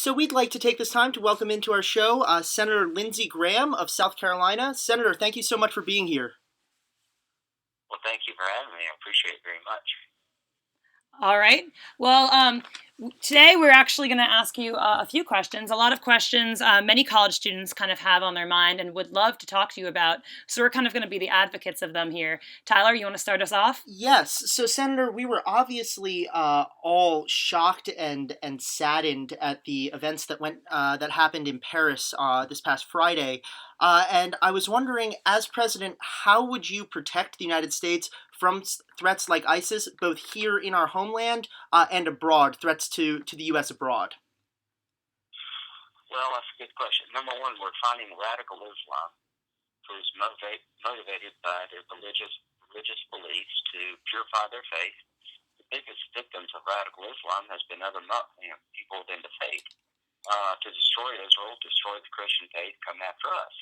So we'd like to take this time to welcome into our show Senator Lindsey Graham of South Carolina. Senator, thank you so much for being here. Well, thank you for having me. I appreciate it very much. All right. Well, today we're actually going to ask you a few questions, a lot of questions many college students kind of have on their mind and would love to talk to you about. So we're kind of going to be the advocates of them here. Tyler, you want to start us off? Yes. So, Senator, we were obviously all shocked and saddened at the events that happened in Paris this past Friday. And I was wondering, as president, how would you protect the United States from threats like ISIS, both here in our homeland and abroad, threats to the U.S. abroad? Well, that's a good question. Number one, we're finding radical Islam who's motivated by their religious beliefs to purify their faith. The biggest victims of radical Islam has been other people within the faith. To destroy Israel, destroy the Christian faith, come after us.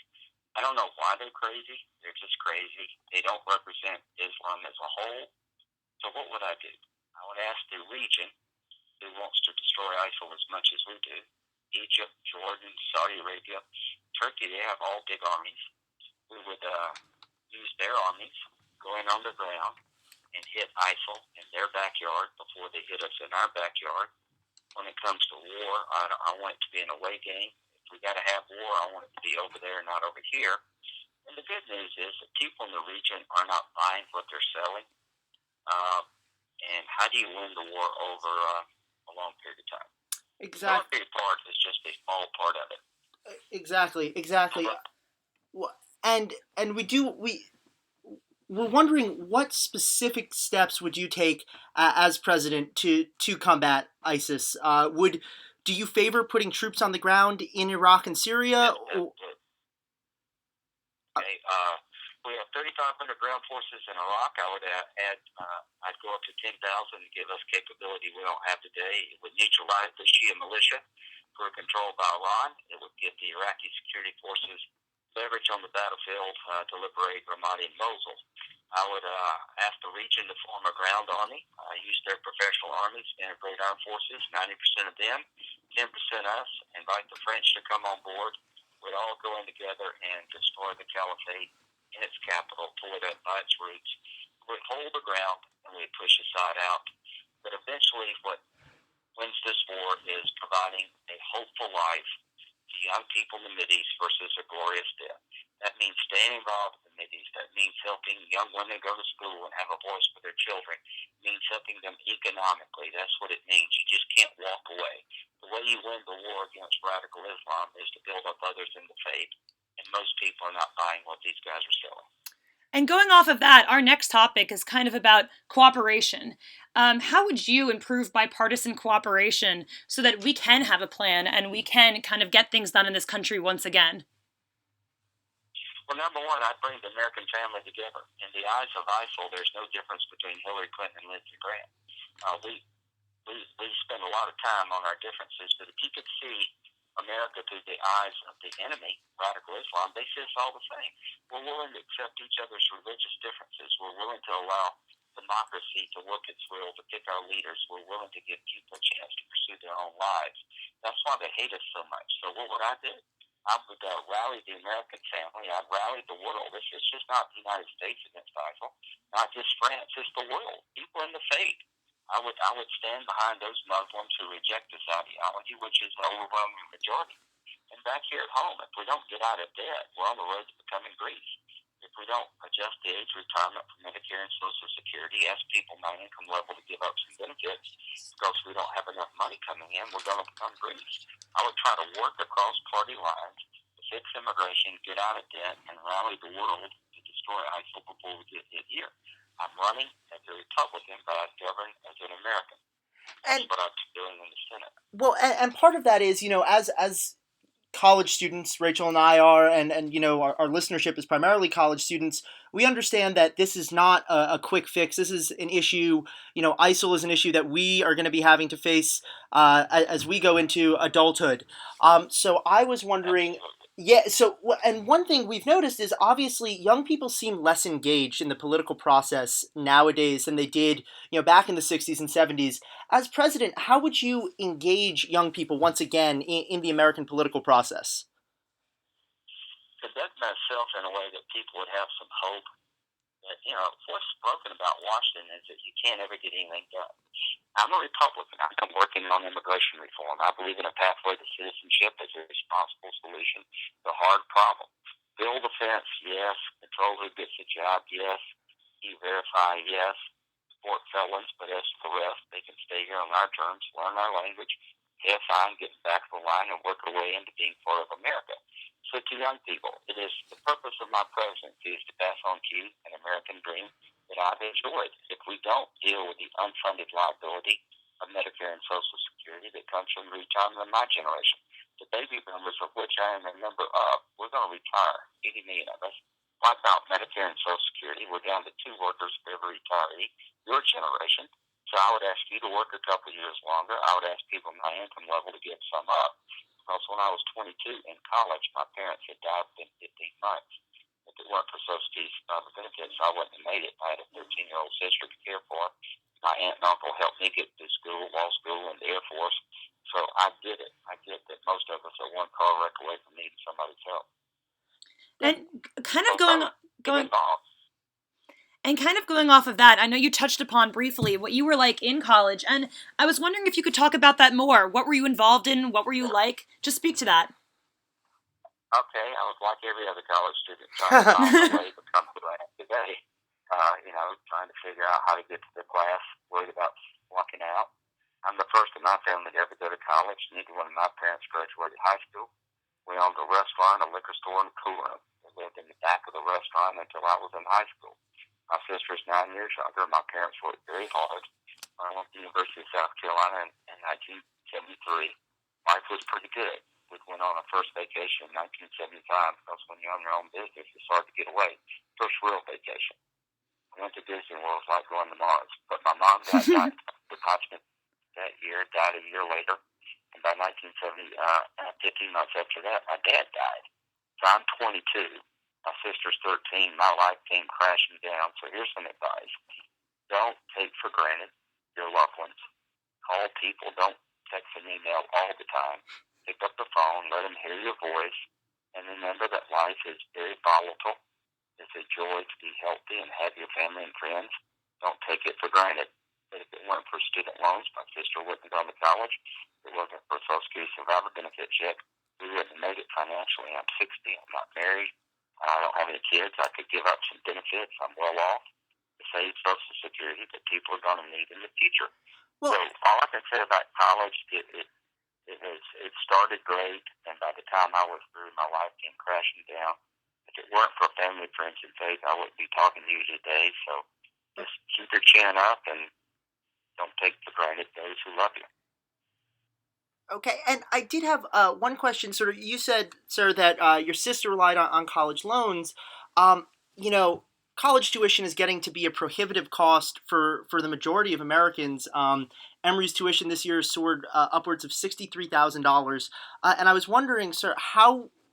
I don't know why they're crazy. They're just crazy. They don't represent Islam as a whole. So what would I do? I would ask the region who wants to destroy ISIL as much as we do. Egypt, Jordan, Saudi Arabia, Turkey, they have all big armies. We would use their armies going on the ground and hit ISIL in their backyard before they hit us in our backyard. When it comes to war, I want it to be an away game. If we got to have war, I want it to be over there, not over here. And the good news is that people in the region are not buying what they're selling. And how do you win the war over a long period of time? Exactly. The military part is just a small part of it. Exactly. And we're wondering what specific steps would you take as president to combat ISIS? Do you favor putting troops on the ground in Iraq and Syria? Okay, we have 3,500 ground forces in Iraq. I would add, I'd go up to 10,000 to give us capability we don't have today. It would neutralize the Shia militia who are controlled by Iran. It would give the Iraqi security forces leverage on the battlefield to liberate Ramadi and Mosul. I would ask the region to form a ground army, use their professional armies, integrate our forces, 90% of them, 10% us, invite the French to come on board. We'd all go in together and destroy the caliphate in its capital, pull it up by its roots. We'd hold the ground and we'd push Assad out. But eventually what wins this war is providing a hopeful life to young people in the Mideast versus a glorious death. That means staying involved in the Mideast. That means helping young women go to school and have a voice for their children. It means helping them economically. That's what it means. You just can't walk away. The way you win the war against radical Islam is to build up others in the faith. And most people are not buying what these guys are selling. And going off of that, our next topic is kind of about cooperation. How would you improve bipartisan cooperation so that we can have a plan and we can kind of get things done in this country once again? Well, number one, I'd bring the American family together. In the eyes of ISIL, there's no difference between Hillary Clinton and Lindsey Graham. We spend a lot of time on our differences, but if you could see America through the eyes of the enemy, radical Islam, they see us all the same. We're willing to accept each other's religious differences. We're willing to allow democracy to work its will, to pick our leaders. We're willing to give people a chance to pursue their own lives. That's why they hate us so much. So what would I do? I would rally the American family. I'd rally the world. This is just not the United States against ISIL, not just France, it's the world. People in the faith. I would stand behind those Muslims who reject this ideology, which is the overwhelming majority. And back here at home, if we don't get out of debt, we're on the road to becoming Greece. If we don't adjust the age retirement for Medicare and Social Security, ask people my income level to give up some benefits because we don't have enough money coming in, we're going to become Greece. I would try to work across party lines to fix immigration, get out of debt, and rally the world to destroy ISIL before we get hit here. I'm running as a Republican, but I govern as an American. That's what I'm doing in the Senate. Well, and part of that is, as college students, Rachel and I are, and our listenership is primarily college students, we understand that this is not a quick fix. This is an issue, ISIL is an issue that we are going to be having to face as we go into adulthood. So I was wondering, Absolutely. Yeah, so and one thing we've noticed is obviously young people seem less engaged in the political process nowadays than they did, back in the 60s and 70s. As president, how would you engage young people once again in the American political process? Conduct myself in a way that people would have some hope that, what's broken about Washington is that you can't ever get anything done. I'm a Republican. I'm working on immigration reform. I believe in a pathway to citizenship as a responsible solution to a hard problem. Build a fence, yes. Control who gets the job, yes. E-verify, yes. Support felons, but as for the rest, they can stay here on our terms, learn our language, pay a fine, get back to the line, and work their way into being part of America. So to young people, it is the purpose of my presidency is to pass on to you an American dream that I've enjoyed. If we don't deal with the unfunded liability of Medicare and Social Security that comes from the retirement of my generation, the baby boomers, of which I am a member of, we're going to retire, 80 million of us. Wipe out Medicare and Social Security. We're down to 2 workers for every retiree, your generation. So I would ask you to work a couple of years longer. I would ask people in my income level to give some up. Because when I was 22 in college, my parents had died within 15 months. If it weren't for Social Security benefits, I wouldn't have made it. I had a 13-year-old sister to care for. My aunt and uncle helped me get through school, law school, and the Air Force. So I get it. I get that most of us are one car wreck away from needing somebody's help. And kind of So get going involved. and kind of going off of that, I know you touched upon briefly what you were like in college, and I was wondering if you could talk about that more. What were you involved in? What were you like? Just speak to that. Okay, I was like every other college student trying to find my way to become who I am today. Trying to figure out how to get to the class, worried about walking out. I'm the first in my family to ever go to college. Neither one of my parents graduated high school. We owned a restaurant, a liquor store, and a pool room. We lived in the back of the restaurant until I was in high school. My sister's 9 years younger. My parents worked very hard. I went to the University of South Carolina in 1973. Life was pretty good. We went on a first vacation in 1975 because when you're on your own business, it's hard to get away. First real vacation. I went to Disney World. It was like going to Mars. But my mom got died that year, died a year later. And by 1970, 15 months after that, my dad died. So I'm 22. My sister's 13. My life came crashing down. So here's some advice. Don't take for granted your loved ones. Call people. Don't text and email all the time. Pick up the phone. Let them hear your voice. And remember that life is very volatile. It's a joy to be healthy and have your family and friends. Don't take it for granted. But if it weren't for student loans, my sister wouldn't have gone to college. If it wasn't for Social Security Survivor benefit check, we wouldn't have made it financially. I'm 60. I'm not married. I don't have any kids. I could give up some benefits. I'm well off to save Social Security that people are going to need in the future. Well, So all I can say about college, it started great, and by the time I was through, my life came crashing down. If it weren't for family, friends, and faith, I wouldn't be talking to you today. So just keep your chin up and don't take for granted those who love you. okay, and I did have one question. Sort of, you said, sir, that your sister relied on college loans. Um, you know, College tuition is getting to be a prohibitive cost for the majority of Americans. Emory's tuition this year soared upwards of $63,000, and I was wondering, sir,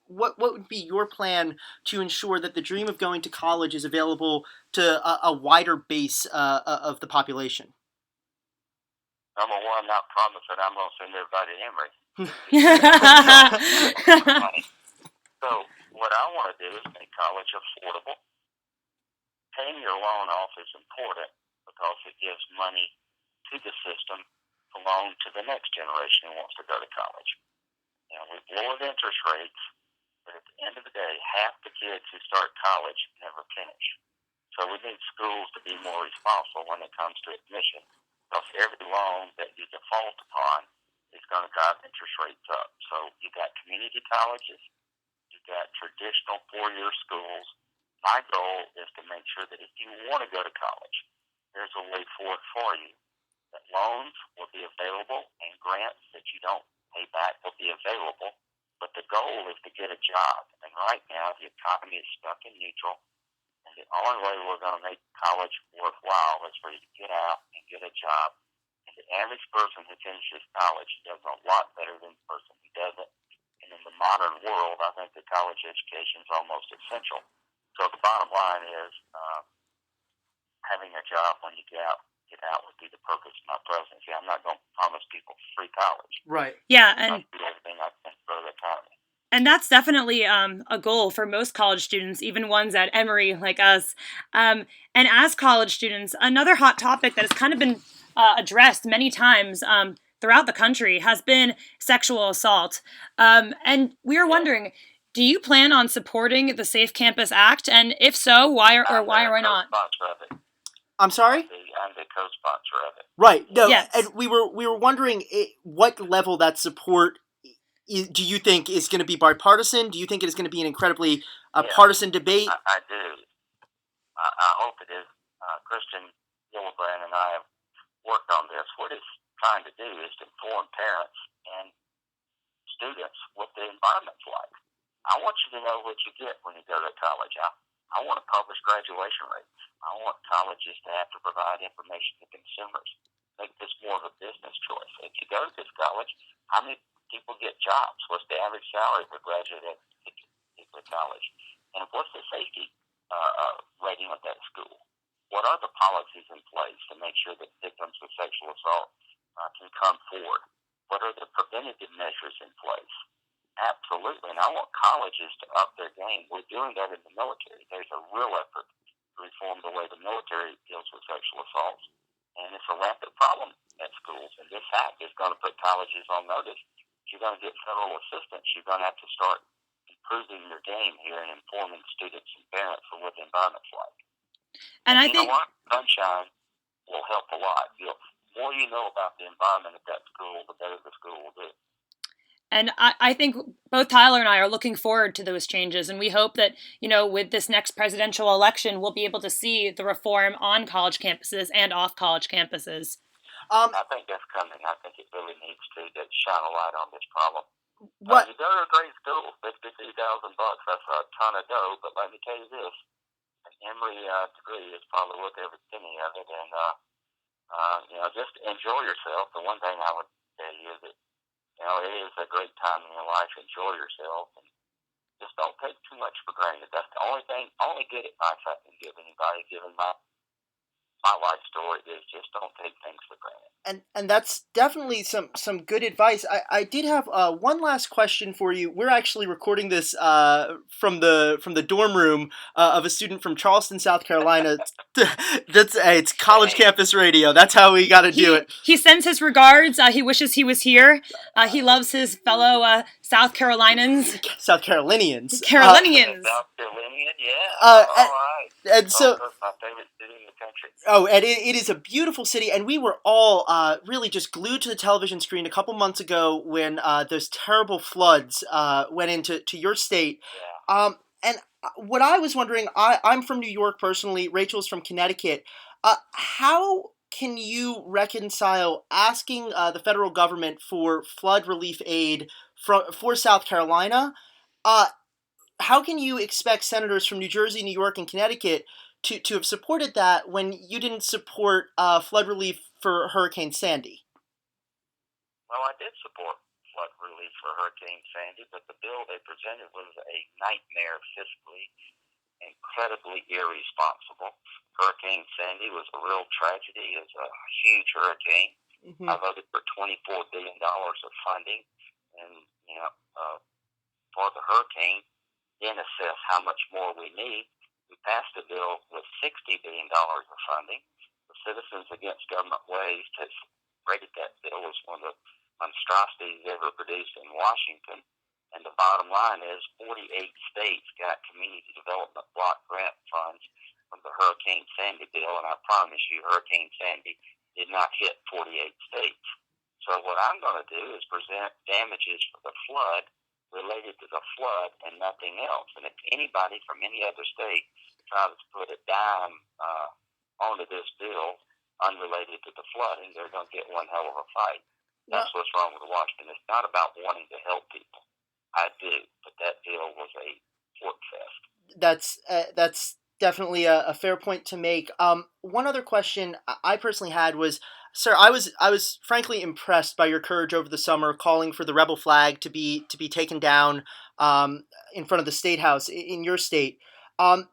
what would be your plan to ensure that the dream of going to college is available to a wider base of the population? Number one, not promise that I'm going to send everybody to Emory. So what I want to do is make college affordable. Paying your loan off is important because it gives money to the system to loan to the next generation who wants to go to college. We've lowered interest rates, but at the end of the day, half the kids who start college never finish. So we need schools to be more responsible when it comes to admission, because every loan that you default upon is going to drive interest rates up. So you've got community colleges, you've got traditional four-year schools. My goal is to make sure that if you want to go to college, there's a way forward for you. That loans will be available and grants that you don't pay back will be available. But the goal is to get a job. And right now, the economy is stuck in neutral. And the only way we're going to make college worthwhile is for you to get out and get a job. And the average person who finishes college does a lot better than the person who doesn't. And in the modern world, I think that college education is almost essential. So the bottom line is having a job when you get out would be the purpose of my presidency. I'm not going to promise people free college. Right. Yeah, I do everything I can for the economy. and that's definitely a goal for most college students, even ones at Emory like us. And as college students, another hot topic that has kind of been addressed many times throughout the country has been sexual assault. And we are wondering, do you plan on supporting the Safe Campus Act? And if so, why or why not? I'm sorry? I'm the co-sponsor of it. Right. No, Yes. and we were wondering what level that support do you think is going to be bipartisan? Do you think it is going to be an incredibly partisan debate? I do. I hope it is. Christian Gillibrand and I have worked on this. What it's trying to do is to inform parents and students what the environment's like. I want you to know what you get when you go to college. I want to publish graduation rates. I want colleges to have to provide information to consumers. Make this more of a business choice. If you go to this college, how many people get jobs? What's the average salary for graduate at particular college? And what's the safety rating of that school? What are the policies in place to make sure that victims of sexual assault can come forward? What are the preventative measures in place? Absolutely, and I want colleges to up their game. We're doing that in the military. There's a real effort to reform the way the military deals with sexual assaults, and it's a rampant problem at schools. And this act is going to put colleges on notice. If you're going to get federal assistance, you're going to have to start improving your game here and informing students and parents of what the environment's like. And I think you know what? Sunshine will help a lot. The more you know about the environment at that school, the better the school will do. And I think both Tyler and I are looking forward to those changes. And we hope that, with this next presidential election, we'll be able to see the reform on college campuses and off college campuses. I think that's coming. I think it really needs to shine a light on this problem. What? You go to a great school, $52,000, that's a ton of dough. But let me tell you this, an Emory degree is probably worth every penny of it. And, just enjoy yourself. The one thing I would tell you is that, it is a great time in your life. Enjoy yourself, and just don't take too much for granted. That's the only good advice I can give anybody, given my life story, is just don't take things for granted. And that's definitely some good advice. I did have one last question for you. We're actually recording this from the dorm room of a student from Charleston, South Carolina. It's college campus radio. That's how we got to do it. He sends his regards. He wishes he was here. He loves his fellow South Carolinians. South Carolinians. Carolinians. South Carolinian, yeah. All right. And so, that's my favorite city in the country. Oh, and it is a beautiful city, and we were all really just glued to the television screen a couple months ago when those terrible floods went into your state. Yeah. And what I was wondering, I'm from New York personally, Rachel's from Connecticut. How can you reconcile asking the federal government for flood relief aid for South Carolina? How can you expect senators from New Jersey, New York, and Connecticut to have supported that when you didn't support flood relief for Hurricane Sandy? Well, I did support flood relief for Hurricane Sandy, but the bill they presented was a nightmare fiscally, incredibly irresponsible. Hurricane Sandy was a real tragedy. It was a huge hurricane. Mm-hmm. I voted for $24 billion of funding, and for the hurricane, then assess how much more we need. We passed a bill with $60 billion of funding. The Citizens Against Government Waste has rated that bill as one of the monstrosities ever produced in Washington. And the bottom line is 48 states got community development block grant funds from the Hurricane Sandy bill, and I promise you Hurricane Sandy did not hit 48 states. So what I'm going to do is present damages for the flood related to the flood and nothing else. And if anybody from any other state tries to put a dime onto this bill unrelated to the flooding, they're going to get one hell of a fight. That's what's wrong with Washington. It's not about wanting to help people. I do, but that bill was a fork fest. That's definitely a fair point to make. One other question I personally had was, Sir, I was frankly impressed by your courage over the summer, calling for the rebel flag to be taken down in front of the state house in your state.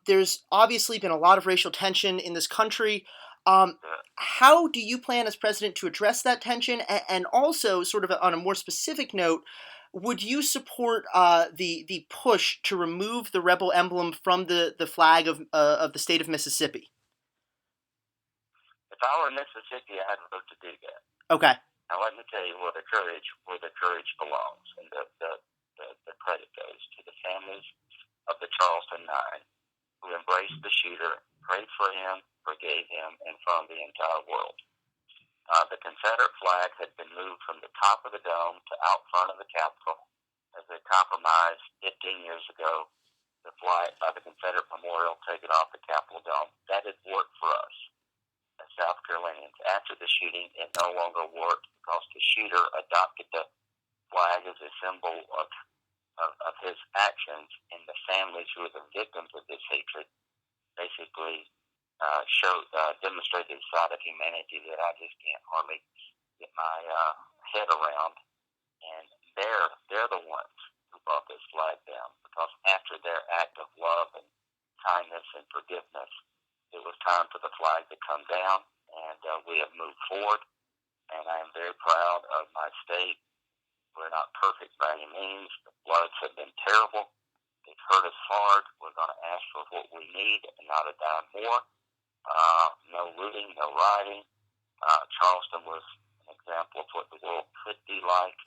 There's obviously been a lot of racial tension in this country. How do you plan as president to address that tension? And also, sort of on a more specific note, would you support the push to remove the rebel emblem from the flag of the state of Mississippi? If I were in Mississippi, I'd vote to do that. Okay. Now let me tell you where the courage belongs, and the credit goes to the families of the Charleston Nine who embraced the shooter, prayed for him, forgave him, and from the entire world. The Confederate flag had been moved from the top of the dome to out front of the Capitol as a compromise 15 years ago. The flag by the Confederate Memorial taken off the Capitol dome. That had worked for us as South Carolinians. After the shooting, it no longer worked because the shooter adopted the flag as a symbol of his actions, and the families who were the victims of this hatred basically demonstrated a side of humanity that I just can't hardly get my head around. And they're the ones who brought this flag down, because after their act of love and kindness and forgiveness, it was time for the flag to come down, and we have moved forward, and I am very proud of my state. We're not perfect by any means. The floods have been terrible. They've hurt us hard. We're going to ask for what we need and not a dime more. No looting, no rioting. Charleston was an example of what the world could be like.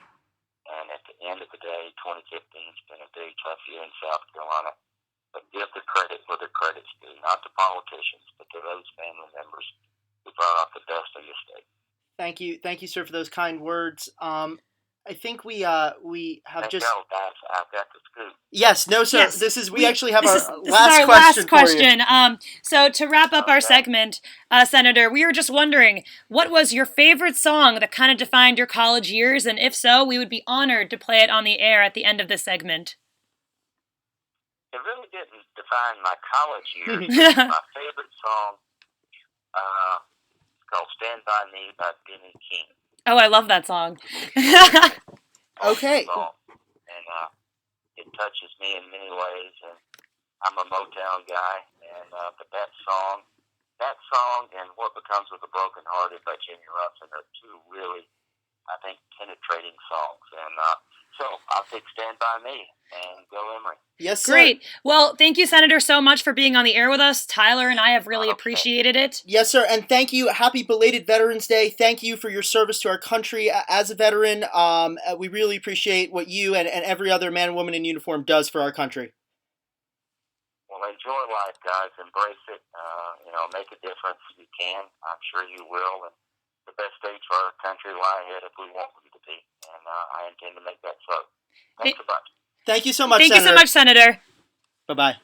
And at the end of the day, 2015 has been a very tough year in South Carolina. But give the credit where the credit's due, not to politicians, but to those family members who brought out the best in the state. Thank you, sir, for those kind words. I think we have Thank just. y'all, guys. I've got the scoop. Yes, no, sir. Yes, This is we actually have this our is last our question last for you. question. So to wrap up our Okay. segment, Senator, we were just wondering, what was your favorite song that kind of defined your college years, and if so, we would be honored to play it on the air at the end of this segment. It really didn't define my college years. My favorite song is called "Stand By Me" by Benny King. Oh, I love that song. Okay. Song. And it touches me in many ways, and I'm a Motown guy, and but that song and "What Becomes of the Broken Hearted" by Jimmy Ruffin are two really, I think, penetrating songs. And so I'll take "Stand By Me" and go Emory. Yes, sir. Great. Well, thank you, Senator, so much for being on the air with us. Tyler and I have really appreciated it. Yes, sir. And thank you. Happy belated Veterans Day. Thank you for your service to our country as a veteran. We really appreciate what you and every other man and woman in uniform does for our country. Well, enjoy life, guys. Embrace it. Make a difference if you can. I'm sure you will. And the best days for our country lie ahead if we want them to be. And I intend to make that so. Thanks a bunch. Thank you so much, Thank Senator. you so much, Senator. Bye-bye.